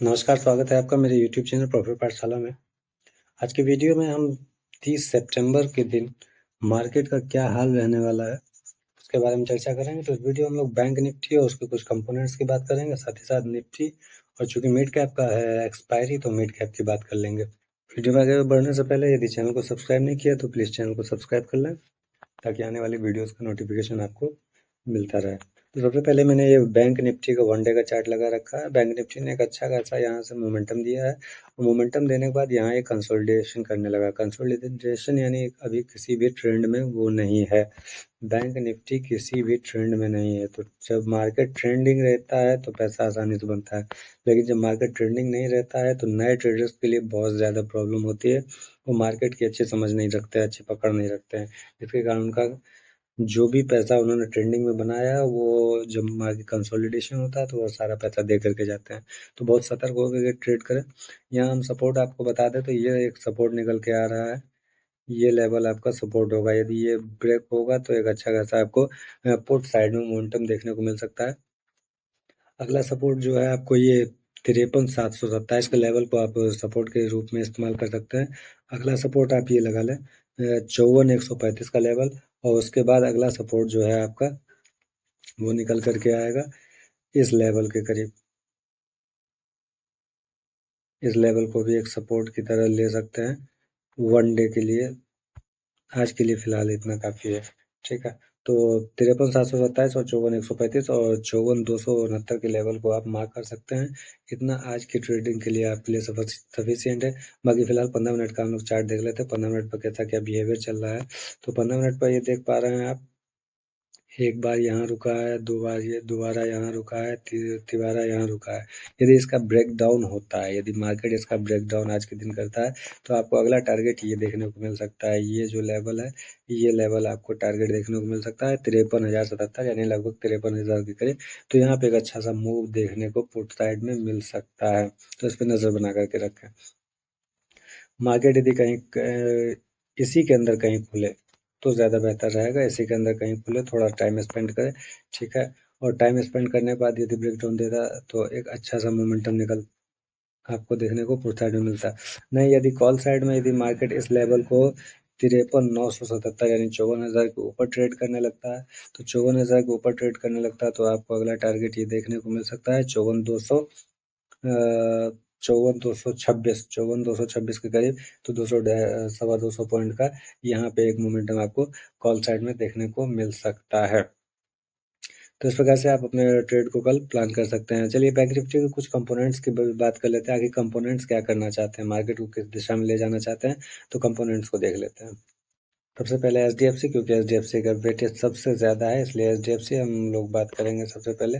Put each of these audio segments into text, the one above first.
नमस्कार, स्वागत है आपका मेरे यूट्यूब चैनल प्रॉफिट पाठशाला में। आज की वीडियो में हम 30 सितंबर के दिन मार्केट का क्या हाल रहने वाला है, उसके बारे में चर्चा करेंगे। तो इस वीडियो में हम लोग बैंक निफ्टी और उसके कुछ कंपोनेंट्स की बात करेंगे, साथ ही साथ निफ्टी और चूँकि मिड कैप का है एक्सपायरी, तो मिड कैप की बात कर लेंगे। वीडियो में आगे बढ़ने से पहले यदि चैनल को सब्सक्राइब नहीं किया तो प्लीज़ चैनल को सब्सक्राइब कर लें, ताकि आने वाली वीडियोज़ का नोटिफिकेशन आपको मिलता रहे। तो सबसे पहले मैंने ये बैंक निफ्टी का 1 डे का चार्ट लगा रखा है। बैंक निफ्टी ने एक अच्छा खासा यहाँ से मोमेंटम दिया है और मोमेंटम देने के बाद यहाँ एक कंसोलिडेशन करने लगा। कंसोलिडेशन यानी अभी किसी भी ट्रेंड में वो नहीं है। बैंक निफ्टी किसी भी ट्रेंड में नहीं है। तो जब मार्केट ट्रेंडिंग रहता है तो पैसा आसानी से बनता है, लेकिन जब मार्केट ट्रेंडिंग नहीं रहता है तो नए ट्रेडर्स के लिए बहुत ज़्यादा प्रॉब्लम होती है। वो मार्केट की अच्छी समझ नहीं रखते, अच्छी पकड़ नहीं रखते हैं, जिसके कारण उनका जो भी पैसा उन्होंने ट्रेंडिंग में बनाया वो जब मार्केट कंसोलिडेशन होता है तो वो सारा पैसा दे करके जाते हैं। तो बहुत सतर्क होकर के ट्रेड करें। यहाँ हम सपोर्ट आपको बता दें तो ये एक सपोर्ट निकल के आ रहा है। ये लेवल आपका सपोर्ट होगा, यदि ये ब्रेक होगा तो एक अच्छा खासा आपको पुट साइड में मोमेंटम देखने को मिल सकता है। अगला सपोर्ट जो है आपको ये 53,727 के लेवल को आप सपोर्ट के रूप में इस्तेमाल कर सकते हैं। अगला सपोर्ट आप ये लगा लें 54,135 का लेवल, और उसके बाद अगला सपोर्ट जो है आपका वो निकल कर के आएगा इस लेवल के करीब। इस लेवल को भी एक सपोर्ट की तरह ले सकते हैं 1 डे के लिए। आज के लिए फ़िलहाल इतना काफ़ी है, ठीक है। तो 53,727 और 54,135 और 54,269 के लेवल को आप मार्क कर सकते हैं। इतना आज की ट्रेडिंग के लिए आपके लिए सफिशिएंट है। बाकी फ़िलहाल 15 मिनट का हम लोग चार्ट देख लेते हैं, 15 मिनट पर कैसा क्या बिहेवियर चल रहा है। तो 15 मिनट पर ये देख पा रहे हैं आप, एक बार यहाँ रुका है, 2 बार ये दोबारा यहाँ रुका है, तिबारा यहाँ रुका है। यदि इसका ब्रेकडाउन होता है, यदि मार्केट इसका ब्रेकडाउन आज के दिन करता है तो आपको अगला टारगेट ये देखने को मिल सकता है। ये जो लेवल है, ये लेवल आपको टारगेट देखने को मिल सकता है 53,077, यानी लगभग 53,000 के करीब। तो यहाँ पे एक अच्छा सा मूव देखने को पुट साइड में मिल सकता है, तो इस पर नज़र बना करके रखें। मार्केट यदि कहीं इसी के अंदर कहीं खुले तो ज़्यादा बेहतर रहेगा। इसी के अंदर कहीं खुले, थोड़ा टाइम स्पेंड करें, ठीक है। और टाइम स्पेंड करने के बाद यदि ब्रेकडाउन देता तो एक अच्छा सा मोमेंटम निकल आपको देखने को पुट साइड में मिलता है। नहीं, यदि कॉल साइड में यदि मार्केट इस लेवल को 53,977 यानी 54,000 के ऊपर ट्रेड करने लगता है, तो 54,000 के ऊपर ट्रेड करने लगता है तो आपको अगला टारगेट ये देखने को मिल सकता है 54,226 के करीब। तो 200 सवा 200 पॉइंट का यहाँ पे एक मोमेंटम आपको कॉल साइड में देखने को मिल सकता है। तो इस प्रकार से आप अपने ट्रेड को कल प्लान कर सकते हैं। चलिए बैंक निफ्टी के कुछ कंपोनेंट्स की बात कर लेते हैं। आगे कंपोनेंट्स क्या करना चाहते हैं, मार्केट को किस दिशा में ले जाना चाहते हैं, तो कंपोनेंट्स को देख लेते हैं। सबसे पहले एचडीएफसी, क्योंकि एचडीएफसी का वेटेज सबसे ज़्यादा है, इसलिए एचडीएफसी हम लोग बात करेंगे सबसे पहले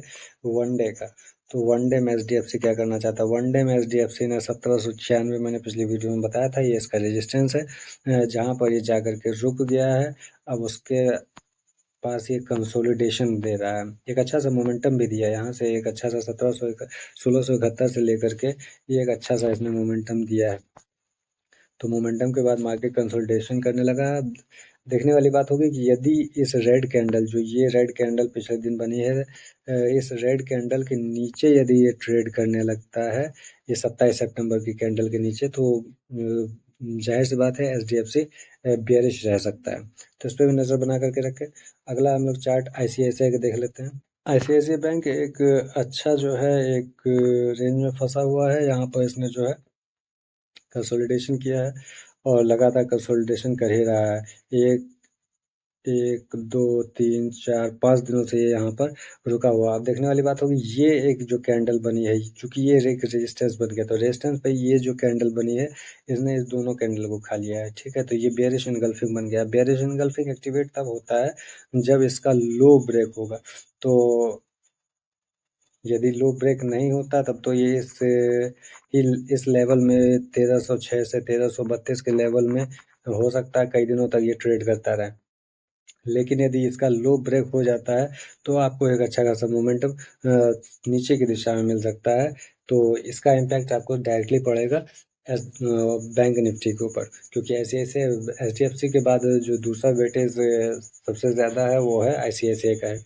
1 डे का। तो 1 डे में एचडीएफसी क्या करना चाहता है। 1 डे में एचडीएफसी ने 1796, मैंने पिछली वीडियो में बताया था, ये इसका रेजिस्टेंस है, जहाँ पर ये जा कर के रुक गया है। अब उसके पास ये कंसोलिडेशन दे रहा है, एक अच्छा सा मोमेंटम भी दिया है यहाँ से, एक अच्छा सा 1671 से लेकर के ये एक अच्छा सा इसने मोमेंटम दिया है। तो मोमेंटम के बाद मार्केट कंसोलिडेशन करने लगा। देखने वाली बात होगी कि यदि इस रेड कैंडल, जो ये रेड कैंडल पिछले दिन बनी है, इस रेड कैंडल के नीचे यदि ये ट्रेड करने लगता है, ये 27 सितंबर की कैंडल के नीचे, तो जाहिर सी बात है एचडीएफसी बेयरिश रह सकता है। तो इस पर भी नज़र बना करके रखें। अगला हम लोग चार्ट आईसीआईसीआई का देख लेते हैं। आईसीआईसीआई बैंक एक अच्छा जो है एक रेंज में फंसा हुआ है। यहाँ पर इसने जो है कंसोलिडेशन किया है और लगातार कंसोलिडेशन कर ही रहा है। एक 1 2 3 4 5 दिनों से ये यहाँ पर रुका हुआ। अब देखने वाली बात होगी, ये एक जो कैंडल बनी है, चूंकि ये एक रेजिस्टेंस बन गया, तो रेजिस्टेंस पे ये जो कैंडल बनी है, इसने इस दोनों कैंडल को खा लिया है, ठीक है। तो ये बेयरिश इनगल्फिंग बन गया। बेयरिश इनगल्फिंग एक्टिवेट तब होता है जब इसका लो ब्रेक होगा। तो यदि लो ब्रेक नहीं होता तब तो ये इस लेवल में 1306 से 1332 के लेवल में हो सकता है कई दिनों तक ये ट्रेड करता रहे। लेकिन यदि इसका लो ब्रेक हो जाता है तो आपको एक अच्छा खासा मोमेंटम नीचे की दिशा में मिल सकता है। तो इसका इम्पैक्ट आपको डायरेक्टली पड़ेगा बैंक निफ्टी के ऊपर, क्योंकि ऐसे ऐसे एचडीएफसी के बाद जो दूसरा वेटेज सबसे ज़्यादा है वो है आईसीआईसीआई का है।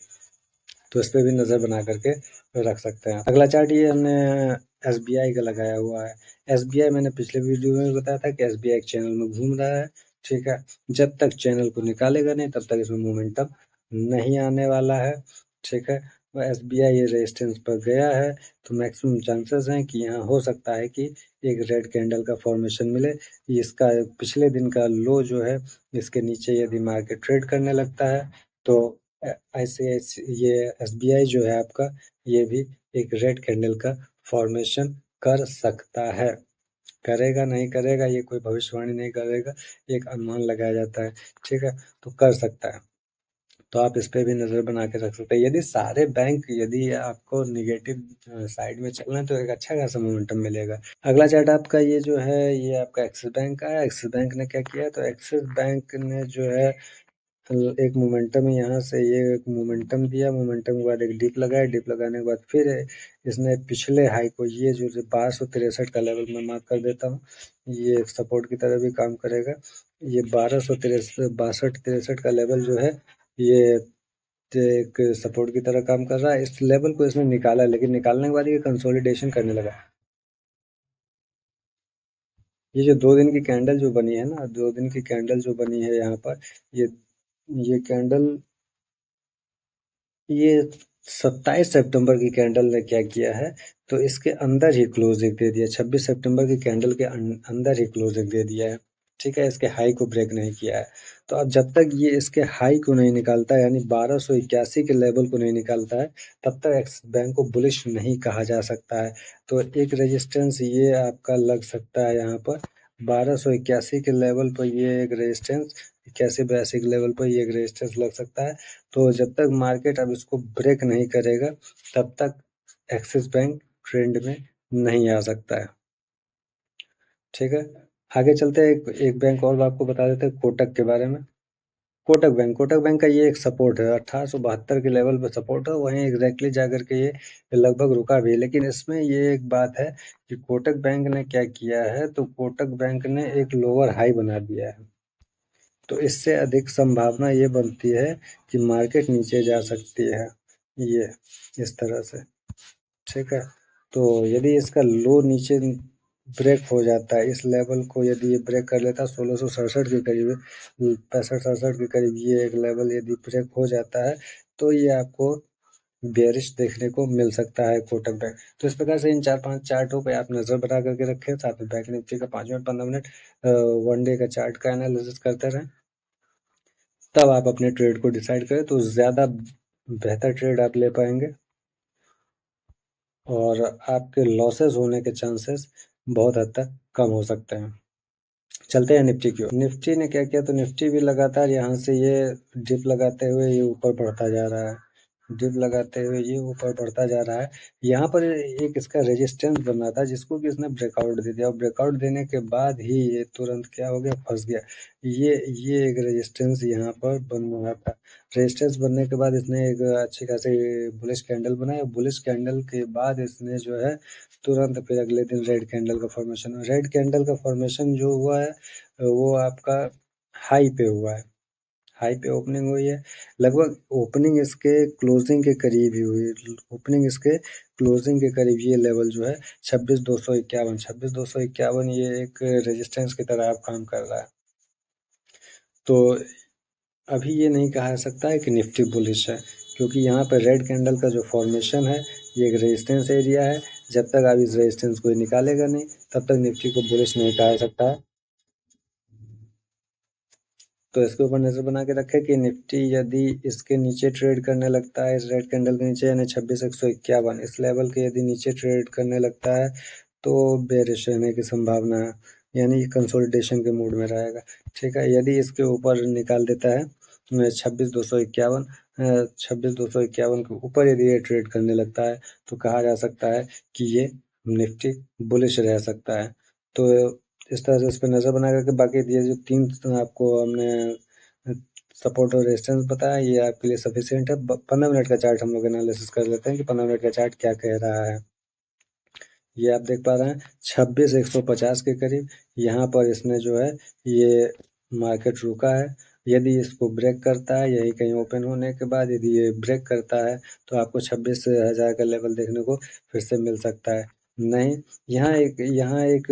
तो इस पर भी नज़र बना करके रख सकते हैं। अगला चार्ट ये हमने SBI का लगाया हुआ है। SBI मैंने पिछले वीडियो में भी बताया था कि SBI एक चैनल में घूम रहा है, ठीक है। जब तक चैनल को निकालेगा नहीं तब तक इसमें मोमेंटम नहीं आने वाला है, ठीक है। और SBI ये रेजिस्टेंस पर गया है तो मैक्सिमम चांसेस हैं कि यहाँ हो सकता है कि एक रेड कैंडल का फॉर्मेशन मिले। इसका पिछले दिन का लो जो है, इसके नीचे यदि मार्केट ट्रेड करने लगता है तो ऐसे ये SBI जो है आपका, ये भी एक रेड कैंडल का फॉर्मेशन कर सकता है। करेगा नहीं करेगा ये कोई भविष्यवाणी नहीं करेगा, एक अनुमान लगाया जाता है, ठीक है। तो कर सकता है, तो आप इस पे भी नज़र बना के रख सकते हैं। यदि सारे बैंक, यदि आपको निगेटिव साइड में चलना है तो एक अच्छा खासा मोमेंटम मिलेगा। अगला चार्ट आपका ये जो है, ये आपका एक्सिस बैंक का है। एक्सिस बैंक ने क्या किया, तो एक्सिस बैंक ने जो है एक मोमेंटम यहाँ से ये एक मोमेंटम दिया, मोमेंटम के बाद एक डिप लगाया, डिप लगाने के बाद फिर इसने पिछले हाई को, ये जो 1263 का लेवल मैं मार्क कर देता हूँ, ये एक सपोर्ट की तरह भी काम करेगा। ये 1263 का लेवल जो है, ये एक सपोर्ट की तरह काम कर रहा है। इस लेवल को इसने निकाला, लेकिन निकालने के बाद ये कंसोलिडेशन करने लगा। ये जो 2 दिन की कैंडल जो बनी है ना, 2 दिन की कैंडल जो बनी है यहाँ पर, ये कैंडल, ये 27 सितंबर की कैंडल ने क्या किया है, तो इसके अंदर ही क्लोजिंग दे दिया। 26 सितंबर की कैंडल के अंदर ही क्लोजिंग दे दिया है, ठीक है। इसके हाई को ब्रेक नहीं किया है। तो अब जब तक ये इसके हाई को नहीं निकालता है, यानी 1281 के लेवल को नहीं निकालता है, तब तक एक्सिस बैंक को बुलिश नहीं कहा जा सकता है। तो एक रेजिस्टेंस ये आपका लग सकता है यहाँ पर 1281 के लेवल पर, ये एक रेजिस्टेंस 81-82 के लेवल पर ये एक रेजिस्टेंस लग सकता है। तो जब तक मार्केट अब इसको ब्रेक नहीं करेगा तब तक एक्सिस बैंक ट्रेंड में नहीं आ सकता है, ठीक है। आगे चलते हैं, एक बैंक और आपको बता देते हैं, कोटक के बारे में। कोटक बैंक का ये एक सपोर्ट है, 1872 के लेवल पे सपोर्ट है, वहीं एग्जैक्टली जाकर के ये लगभग रुका भी है। लेकिन इसमें ये एक बात है कि कोटक बैंक ने क्या किया है, तो कोटक बैंक ने एक लोअर हाई बना दिया है। तो इससे अधिक संभावना ये बनती है कि मार्केट नीचे जा सकती है, ये इस तरह से, ठीक है। तो यदि इसका लो नीचे ब्रेक हो जाता है, इस लेवल को यदि ये ब्रेक कर लेता है 1667 के करीब, 65-67 के करीब, ये एक लेवल यदि ब्रेक हो जाता है तो ये आपको बेयरिश देखने को मिल सकता है कोटक बैंक। तो इस प्रकार से इन 4-5 चार्टों पे आप नज़र बना करके रखें, साथ में बैंक निफ्टी का 5 मिनट 15 मिनट वन डे का चार्ट का एनालिसिस करते रहें, तब आप अपने ट्रेड को डिसाइड करें तो ज़्यादा बेहतर ट्रेड आप ले पाएंगे और आपके लॉसेस होने के चांसेस बहुत हद तक कम हो सकते हैं। चलते हैं निफ्टी की ओर। निफ्टी ने क्या किया, तो निफ्टी भी लगातार यहाँ से ये डिप लगाते हुए ये ऊपर बढ़ता जा रहा है, डिप लगाते हुए ये ऊपर बढ़ता जा रहा है। यहाँ पर एक इसका रेजिस्टेंस बना था जिसको कि इसने ब्रेकआउट दे दिया, और ब्रेकआउट देने के बाद ही ये तुरंत क्या हो गया, फंस गया। ये एक रेजिस्टेंस यहाँ पर बन रहा था। रेजिस्टेंस बनने के बाद इसने एक अच्छी खासी बुलिश कैंडल बनाई, और बुलिश कैंडल के बाद इसने जो है तुरंत फिर अगले दिन रेड कैंडल का फॉर्मेशन, रेड कैंडल का फॉर्मेशन जो हुआ है वो आपका हाई पे हुआ है, हाई पे ओपनिंग हुई है। लगभग ओपनिंग इसके क्लोजिंग के करीब ही हुई, ओपनिंग इसके क्लोजिंग के करीब ये लेवल जो है 26,251 ये एक रेजिस्टेंस की तरह अब काम कर रहा है। तो अभी ये नहीं कहा जा सकता है कि निफ्टी बुलिश है, क्योंकि यहाँ पर रेड कैंडल का जो फॉर्मेशन है ये एक रेजिस्टेंस एरिया है। जब तक आप इस रेजिस्टेंस को निकालेगा नहीं तब तक निफ्टी को बुलिश नहीं कहा जा सकता है। तो इसके ऊपर नज़र बना के रखें कि निफ्टी यदि इसके नीचे ट्रेड करने लगता है, इस रेड कैंडल के नीचे, यानी 26,151 इस लेवल के यदि नीचे ट्रेड करने लगता है तो बेरिश रहने की संभावना है, यानी कंसोलिडेशन के मूड में रहेगा, ठीक है। यदि इसके ऊपर निकाल देता है 26,251, 26,251 के ऊपर यदि ये ट्रेड करने लगता है तो कहा जा सकता है कि ये निफ्टी बुलिश रह सकता है। तो इस तरह से इस पर नज़र बना करके, बाकी ये जो 3 आपको हमने सपोर्ट और रेजिस्टेंस बताया ये आपके लिए सफिशिएंट है। 15 मिनट का चार्ट हम लोग एनालिसिस कर लेते हैं कि 15 मिनट का चार्ट क्या कह रहा है। ये आप देख पा रहे हैं 26,150 के करीब, यहाँ पर इसने जो है ये मार्केट रुका है। यदि इसको ब्रेक करता है, यही कहीं ओपन होने के बाद यदि ये ब्रेक करता है तो आपको 26,000 का लेवल देखने को फिर से मिल सकता है। नहीं, यहाँ एक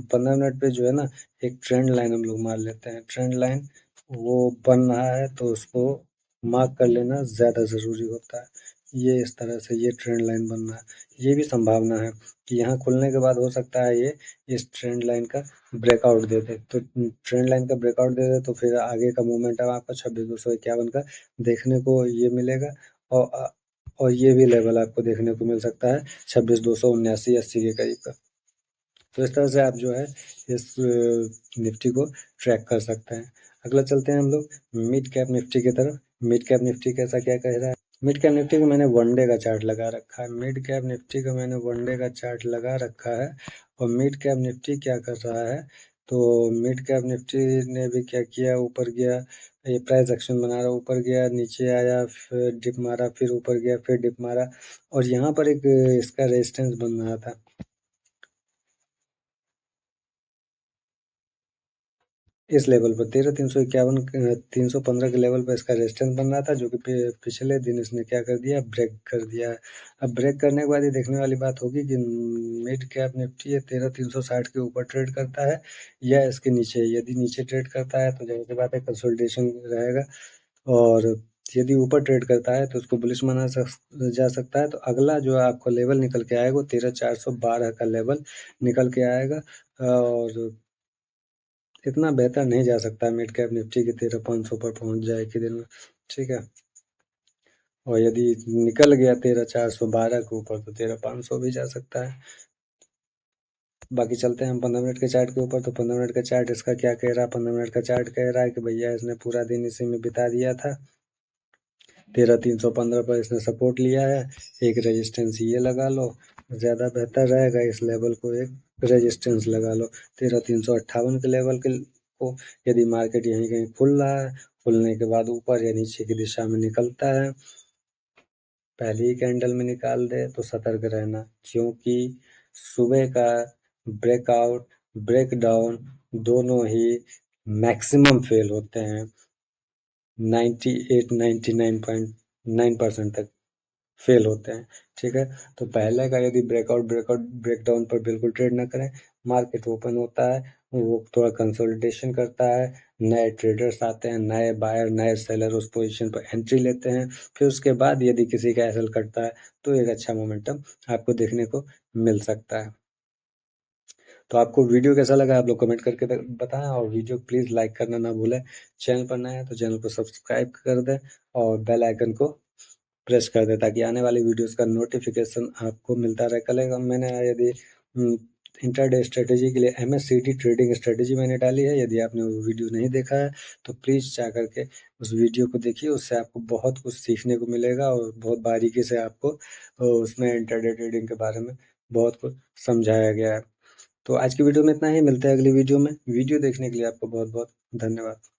15 मिनट पे जो है ना, एक ट्रेंड लाइन हम लोग मार लेते हैं। ट्रेंड लाइन वो बन रहा है तो उसको मार्क कर लेना ज़्यादा ज़रूरी होता है। ये इस तरह से ये ट्रेंड लाइन बन रहा है। ये भी संभावना है कि यहाँ खुलने के बाद हो सकता है ये इस ट्रेंड लाइन का ब्रेकआउट दे दे। तो ट्रेंड लाइन का ब्रेकआउट दे दे तो फिर आगे का मोमेंटम आपका 26,251 का देखने को ये मिलेगा। और और ये भी लेवल आपको देखने को मिल सकता है 26,279-80 के करीब का। तो इस तरह से आप जो है इस निफ्टी को ट्रैक कर सकते हैं। अगला चलते हैं हम लोग मिड कैप निफ्टी की तरफ। मिड कैप निफ्टी कैसा क्या कह रहा है? मिड कैप निफ्टी का मैंने वन डे का चार्ट लगा रखा है। मिड कैप निफ्टी का मैंने वन डे का चार्ट लगा रखा है। और मिड कैप निफ्टी क्या कर रहा है, तो मिड कैप निफ्टी ने भी क्या किया, ऊपर गया, ये प्राइस एक्शन बना रहा, ऊपर गया, नीचे आया, फिर डिप मारा, फिर ऊपर गया, फिर डिप मारा। और यहाँ पर एक इसका रेजिस्टेंस बन रहा था। इस लेवल पर 13,351 315 के लेवल पर इसका रेजिस्टेंस बन रहा था, जो कि पिछले दिन इसने क्या कर दिया, ब्रेक कर दिया है। अब ब्रेक करने के बाद ये देखने वाली बात होगी कि मिड कैप निफ्टी ये 13,360 के ऊपर ट्रेड करता है या इसके नीचे। यदि नीचे ट्रेड करता है तो जाहिर सी बात है कंसोलिडेशन रहेगा, और यदि ऊपर ट्रेड करता है तो उसको बुलिश माना जा सकता है। तो अगला जो आपको लेवल निकल के आएगा वो 13,412 का लेवल निकल के आएगा। और इतना बेहतर नहीं जा सकता मिड कैप निफ्टी की 13,500 पर पहुंच जाए एक ही दिन में। ठीक है, और यदि निकल गया 13,412 के ऊपर तो 13,500 भी जा सकता है। बाकी चलते हैं हम 15 मिनट के चार्ट के ऊपर। तो 15 मिनट का चार्ट इसका क्या कह रहा है? 15 मिनट का चार्ट कह रहा है कि भैया इसने पूरा दिन इसी में बिता दिया था। 13,315 पर इसने सपोर्ट लिया है। एक रेजिस्टेंस ये लगा लो, ज़्यादा बेहतर रहेगा। इस लेवल को एक रेजिस्टेंस लगा लो 13,358 के लेवल के को। यदि मार्केट यहीं कहीं खुल रहा है, खुलने के बाद ऊपर या नीचे की दिशा में निकलता है, पहली ही कैंडल में निकाल दे तो सतर्क रहना, क्योंकि सुबह का ब्रेकआउट ब्रेकडाउन दोनों ही मैक्सिमम फेल होते हैं। 98-99.9% तक फेल होते हैं। ठीक है, तो पहले का यदि ब्रेकआउट ब्रेकडाउन पर बिल्कुल ट्रेड ना करें। मार्केट ओपन होता है, वो थोड़ा कंसोलिडेशन करता है, नए ट्रेडर्स आते हैं, नए बायर नए सेलर उस पोजीशन पर एंट्री लेते हैं। फिर उसके बाद यदि किसी का एसएल करता है तो एक अच्छा मोमेंटम आपको देखने को मिल सकता है। तो आपको वीडियो कैसा लगा आप लोग कमेंट करके बताएं, और वीडियो प्लीज़ लाइक करना ना भूलें। चैनल पर नए हैं तो चैनल को सब्सक्राइब कर दें और बेल आइकन को प्रेस कर दें, ताकि आने वाली वीडियोस का नोटिफिकेशन आपको मिलता रहे। कल मैंने यदि इंट्राडे स्ट्रेटेजी के लिए MACD ट्रेडिंग स्ट्रेटेजी मैंने डाली है। यदि आपने वो वीडियो नहीं देखा है तो प्लीज़ जा करके उस वीडियो को देखिए। उससे आपको बहुत कुछ सीखने को मिलेगा और बहुत बारीकी से आपको उसमें इंट्राडे ट्रेडिंग के बारे में बहुत कुछ समझाया गया है। तो आज की वीडियो में इतना ही, मिलते हैं अगली वीडियो में। वीडियो देखने के लिए आपको बहुत बहुत धन्यवाद।